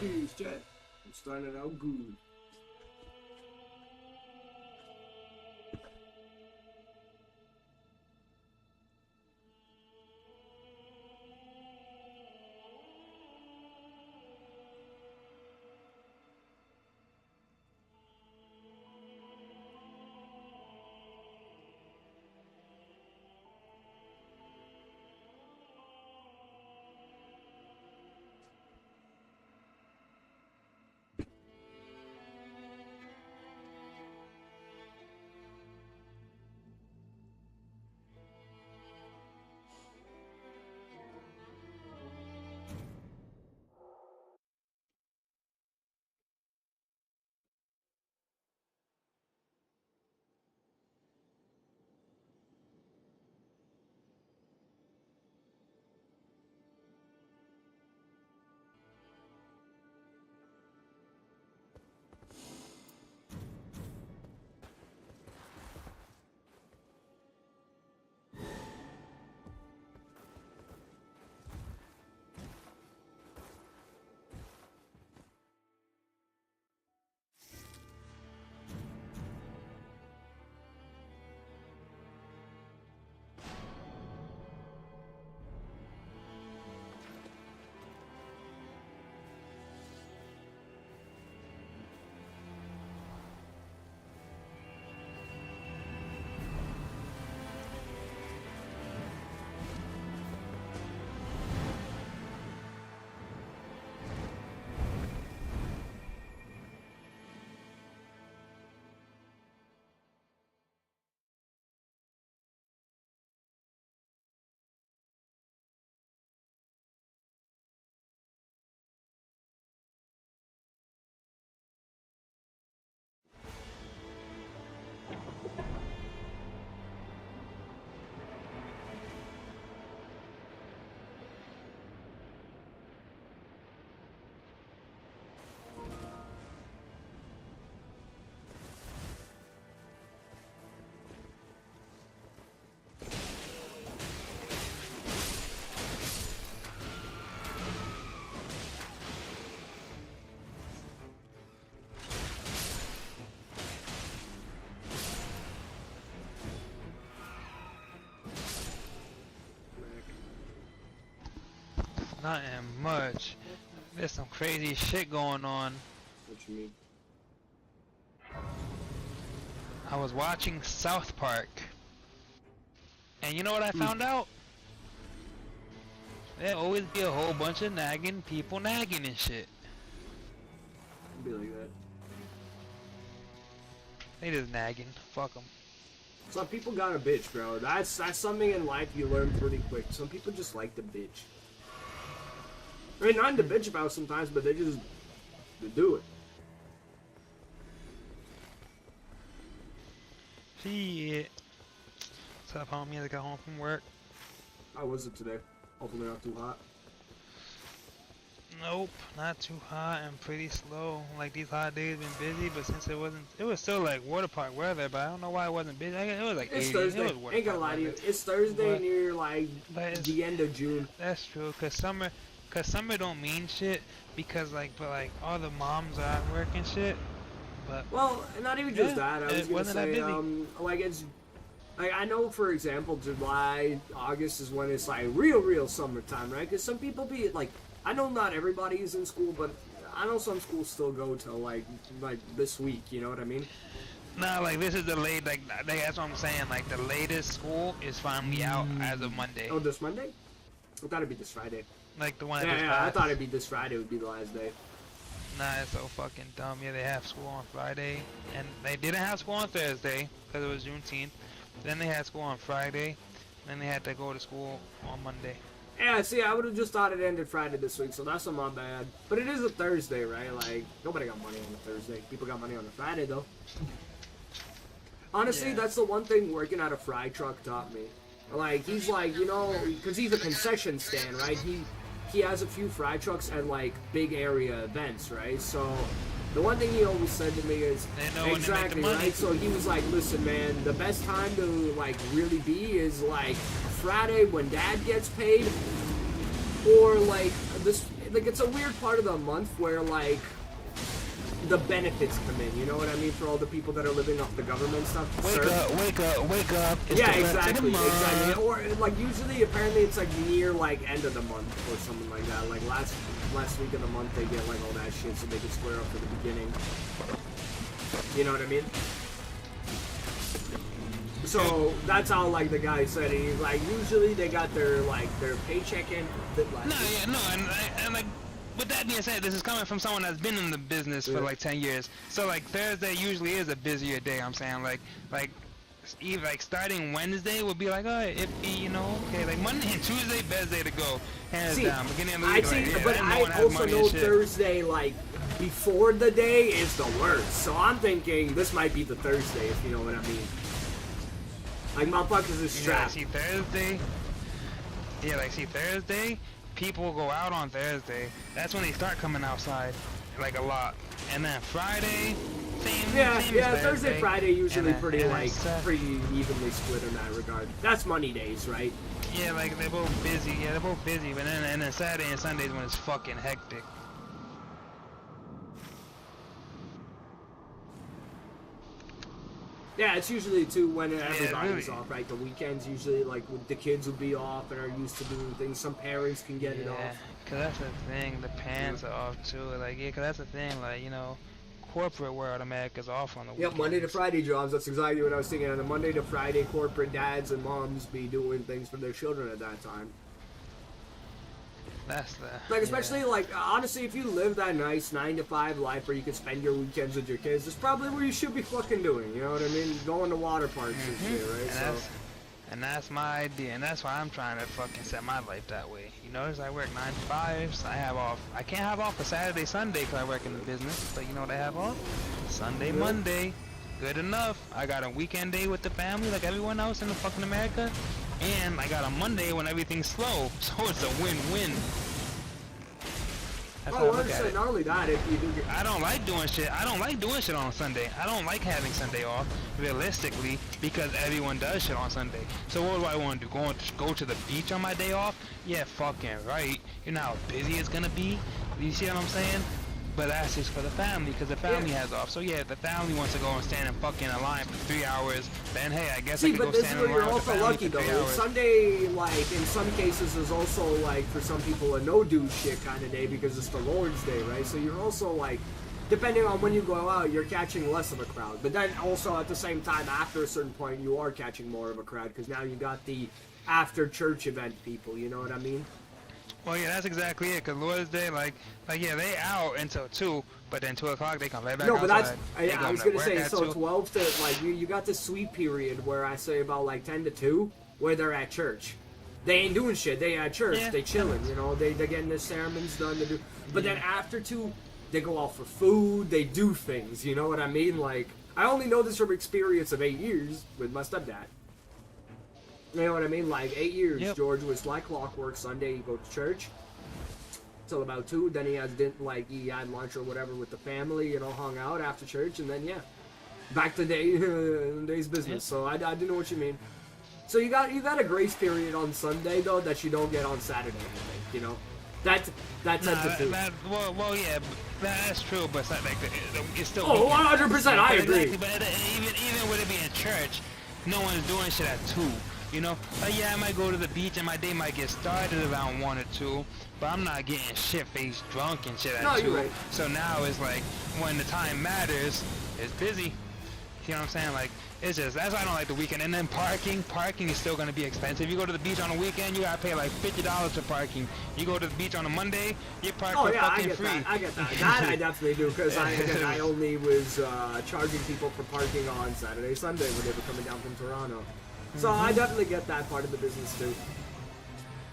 Peace, chat. I'm starting it out good. Nothing much. There's some crazy shit going on. What you mean? I was watching South Park, and you know what I found out? There always be a whole bunch of nagging people nagging and shit. Be like that. They just nagging. Fuck them. Some people got a bitch, bro. That's something in life you learn pretty quick. Some people just like to bitch. I mean, not to bitch about sometimes, but they do it. Shit. What's up, homie? I got home from work. How was it today? Hopefully not too hot. Nope, not too hot and pretty slow. Like these hot days been busy, but since it was still like water park weather. But I don't know why it wasn't busy. It was like It's 80. Thursday. It was water Ain't gonna park lie to you. weather. It's Thursday But- near like but the end of June. That's true, cause summer don't mean shit because but all the moms are at work and shit. But Well, not even just Yeah, that. I was it gonna wasn't that say, busy. like it's, like I know for example, July, August is when it's like real summertime, right? Because some people be like, I know not everybody is in school, but I know some schools still go till like this week. You know what I mean? nah, like this is the late that's what I'm saying. Like the latest school is finally out as of Monday. Oh, this Monday? I thought it'd be this Friday. Like the one that Yeah, just yeah, I passed. thought it'd be this Friday would be the last day. Nah, it's so fucking dumb. Yeah, they have school on Friday, and they didn't have school on Thursday because it was Juneteenth. Then they had school on Friday, then they had to go to school on Monday. Yeah, see, I would have just thought it ended Friday this week, so that's not my bad. But it is a Thursday, right? Like, nobody got money on a Thursday. People got money on a Friday, though. Honestly, Yeah. that's the one thing working at a fry truck taught me. Like, he's like, you know, because he's a concession stand, right? He has a few fry trucks and, like, big area events, right? So, the one thing he always said to me is, They know when to make the exactly, money. right? So he was like, listen, man, the best time to, like, really be is, like, Friday when Dad gets paid, or, like, this like it's a weird part of the month where like the benefits come in. You know what I mean? For all the people that are living off the government stuff. Wake up. It's Yeah, the first of the exactly. month. Or like usually, apparently, it's like near like end of the month or something like that. Like last week of the month, they get like all that shit so they can square up for the beginning. You know what I mean? So that's how like the guy said it. He's like usually they got their paycheck in. And like with that being said, this is coming from someone that's been in the business for like 10 years. So like Thursday usually is a busier day. I'm saying like starting Wednesday would be like iffy, you know, okay, like Monday and Tuesday best day to go, hands down. Beginning of the week, but I also know Thursday like before the day is the worst. So I'm thinking this might be the Thursday, if you know what I mean. Like motherfuckers is strapped. Yeah, Thursday, people go out on Thursday. That's when they start coming outside, like a lot. And then Friday, same as Thursday, Friday usually pretty pretty evenly split in that regard. That's money days, right? Yeah, like they're both busy. Yeah, they're both busy. But then Saturday and Sundays when it's fucking hectic. Yeah, it's usually too when everybody's off, right? The weekends usually like the kids will be off and are used to doing things. Some parents can get it off. Cause that's the thing. The parents are off too. Like cause that's the thing. Like corporate world America's off on the weekends. Yep, Monday to Friday jobs. That's exactly what I was thinking. On the Monday to Friday, corporate dads and moms be doing things for their children at that time. That's the especially honestly, if you live that nice 9 to 5 life where you can spend your weekends with your kids, it's probably where you should be fucking doing. You know what I mean? Going to water parks and shit, right? And that's my idea, and that's why I'm trying to fucking set my life that way. You notice I work 9 to 5, so I have off. I can't have off for Saturday, Sunday because I work in the business. But you know what I have off? Sunday, Monday. Good enough. I got a weekend day with the family like everyone else in the fucking America. And I got a Monday when everything's slow. So it's a win-win. That's how I look at it. Not only that, if you do I don't like doing shit. I don't like doing shit on Sunday. I don't like having Sunday off, realistically, because everyone does shit on Sunday. So what do I want to do? Go to the beach on my day off? Yeah, fucking right. You know how busy it's gonna be? You see what I'm saying? But that's just for the family, because the family has off. So yeah, if the family wants to go and stand in fucking a line for 3 hours, then hey, I guess I can go stand in line with the family for 3 hours. Sunday, in some cases, is also, for some people, a no-do shit kind of day because it's the Lord's Day, right? So you're also, depending on when you go out, you're catching less of a crowd. But then also, at the same time, after a certain point, you are catching more of a crowd because now you got the after-church event people, you know what I mean? Well, yeah, that's exactly it. Cause Lord's Day, yeah, they out until 2, but then 2 o'clock they come right back outside. No, but I was gonna say, so 2. 12 to you got this sweet period where I say about 10 to 2, where they're at church. They ain't doing shit. They at church. Yeah. They chilling. You know, they're getting their sermons done. But then after 2, they go out for food. They do things. You know what I mean? I only know this from experience of 8 years with my stepdad. You know what I mean? 8 years, yep. George was like clockwork. Sunday, you go to church till about 2. Then he had lunch or whatever with the family, hung out after church, and then back to day's business. Yep. So I do know what you mean. So you got a grace period on Sunday though that you don't get on Saturday. I think that's well, yeah, that's true, but it's not it's still. Oh, 100%, I agree. Exactly, but even with it being church, no one's doing shit at 2. You know, yeah, I might go to the beach and my day might get started around 1 or 2, but I'm not getting shit-faced drunk and shit at 2. Right. So now it's when the time matters, it's busy. You know what I'm saying? It's just, that's why I don't like the weekend. And then parking is still going to be expensive. You go to the beach on a weekend, you got to pay $50 for parking. You go to the beach on a Monday, you park for fucking free. I get that. That I definitely do, because I only was charging people for parking on Saturday, Sunday when they were coming down from Toronto. So I definitely get that part of the business too.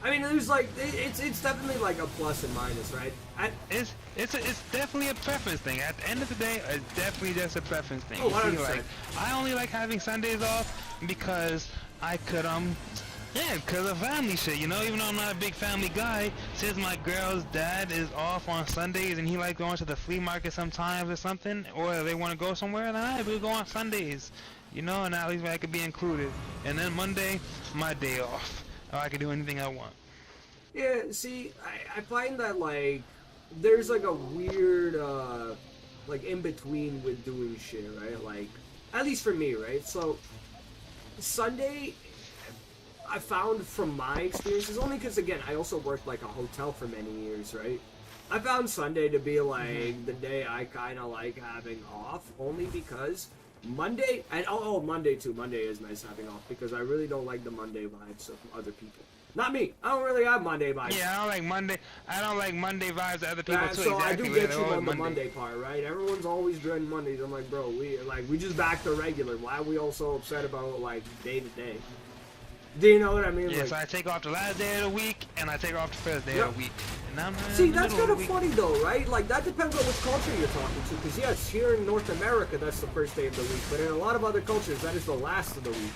I mean, there's it's definitely a plus and minus, right? It's definitely a preference thing. At the end of the day, it's definitely just a preference thing. Oh, 100%. I only like having Sundays off because I could because of family shit, even though I'm not a big family guy, since my girl's dad is off on Sundays and he going to the flea market sometimes or something, or they want to go somewhere, then we'll go on Sundays. And at least I could be included. And then Monday, my day off. Or I can do anything I want. Yeah, see, I find that, like, there's, like, a weird, like, in-between with doing shit, right? Like, at least for me, right? So, Sunday, I found from my experiences, only because, again, I also worked, like, a hotel for many years, right? I found Sunday to be, like, the day I kind of like having off, only because Monday, and Monday, too. Monday is nice having off, because I really don't like the Monday vibes of other people. Not me. I don't really have Monday vibes. Yeah, I don't like Monday. I don't like Monday vibes to other people too. So exactly. I do get you on the Monday part, right? Everyone's always dreading Mondays. I'm like, bro, we just back to regular. Why are we all so upset about like day to day? Do you know what I mean? Yeah, like, so I take off the last day of the week and I take off the first day of the week. And I'm see, that's kind of funny though, right? Like that depends on which culture you're talking to. Because yes, here in North America, that's the first day of the week. But in a lot of other cultures, that is the last of the week.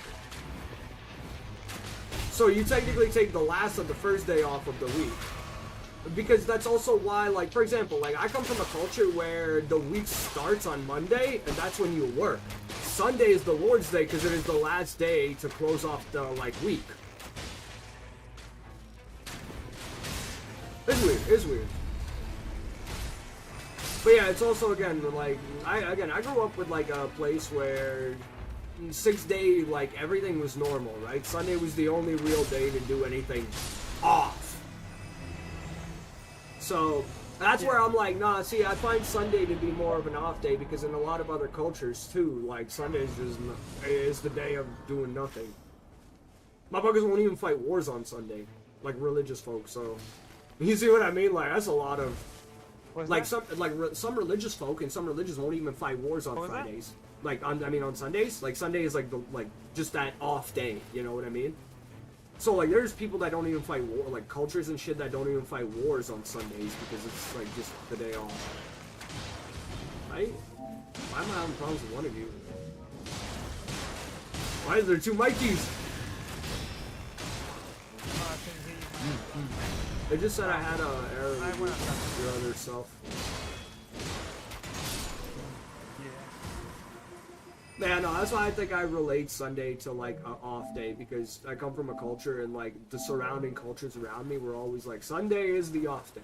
So you technically take the last of the first day off of the week. Because that's also why, like, for example, like, I come from a culture where the week starts on Monday, and that's when you work. Sunday is the Lord's Day, because it is the last day to close off the, like, week. It's weird. But yeah, it's also, again, like, I grew up with, like, a place where 6 day, like, everything was normal, right? Sunday was the only real day to do anything off. So, that's where I'm like, nah, see, I find Sunday to be more of an off day, because in a lot of other cultures, too, like, Sunday is the day of doing nothing. Motherfuckers won't even fight wars on Sunday, like religious folks, so... You see what I mean? Like, that's a lot of... Like, some religious folk and some religions won't even fight wars on Fridays. Like, on Sundays. Like, Sunday is like just that off day. You know what I mean? So like, there's people that don't even fight war, like cultures and shit that don't even fight wars on Sundays because it's like just the day off. Right? Why am I having problems with one of you? Why is there two Mikeys? They just said I had a error with your other self. Yeah, no, that's why I think I relate Sunday to like an off day, because I come from a culture and like the surrounding cultures around me were always like, Sunday is the off day.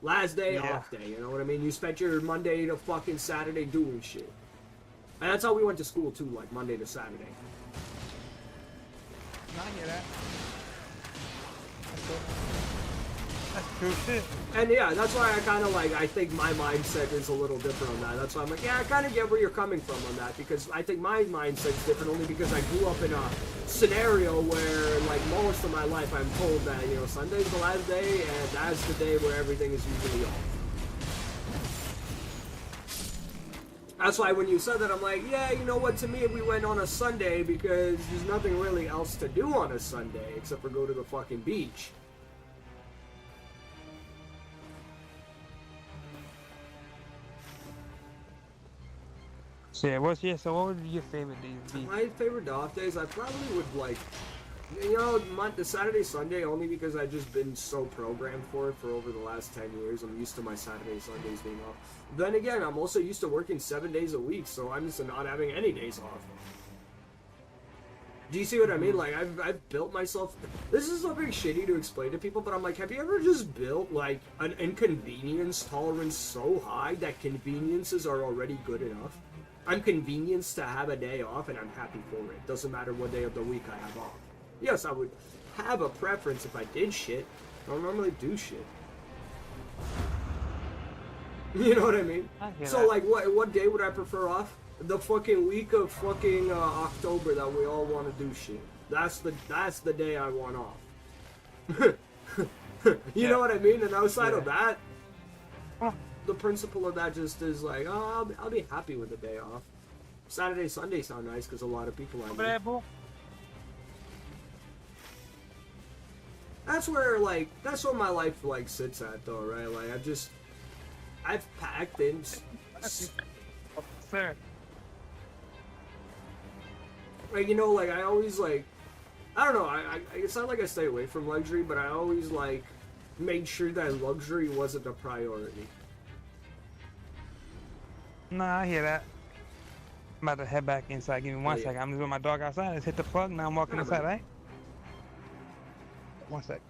Last day, off day, you know what I mean? You spent your Monday to fucking Saturday doing shit. And that's how we went to school too, like Monday to Saturday. I hear that. That's true shit. And yeah, that's why I kind of like, I think my mindset is a little different on that. That's why I'm like, yeah, I kind of get where you're coming from on that, because I think my mindset's different only because I grew up in a scenario where, like, most of my life I'm told that, you know, Sunday's the last day and that's the day where everything is usually off. That's why when you said that, I'm like, yeah, you know what, to me we went on a Sunday because there's nothing really else to do on a Sunday except for go to the fucking beach. Yeah, so what would your favorite days be? My favorite off days, I probably would like, you know, the Saturday, Sunday, only because I've just been so programmed for it for over the last 10 years. I'm used to my Saturday, Sundays being off. Then again, I'm also used to working 7 days a week, so I'm used to not having any days off. Do you see what I mean? Like, I've built myself... This is something shitty to explain to people, but I'm like, have you ever just built, like, an inconvenience tolerance so high that conveniences are already good enough? I'm convenienced to have a day off, and I'm happy for it. Doesn't matter what day of the week I have off. Yes, I would have a preference if I did shit. I don't normally do shit. You know what I mean? So, that. Like, what day would I prefer off? The fucking week of fucking October that we all want to do shit. That's the day I want off. You know what I mean? And outside of that, the principle of that just is like, oh, I'll be happy with the day off. Saturday, Sunday sound nice because a lot of people I know. That's where, like, that's what my life, like, sits at, though, right? Like, I've packed in... Sir. Like, you know, like, I always, like... I don't know, it's not like I stay away from luxury, but I always, like, made sure that luxury wasn't a priority. Nah, I hear that. I'm about to head back inside. Give me one second. I'm just with my dog outside. Let's hit the plug. Now I'm walking inside, right? One sec.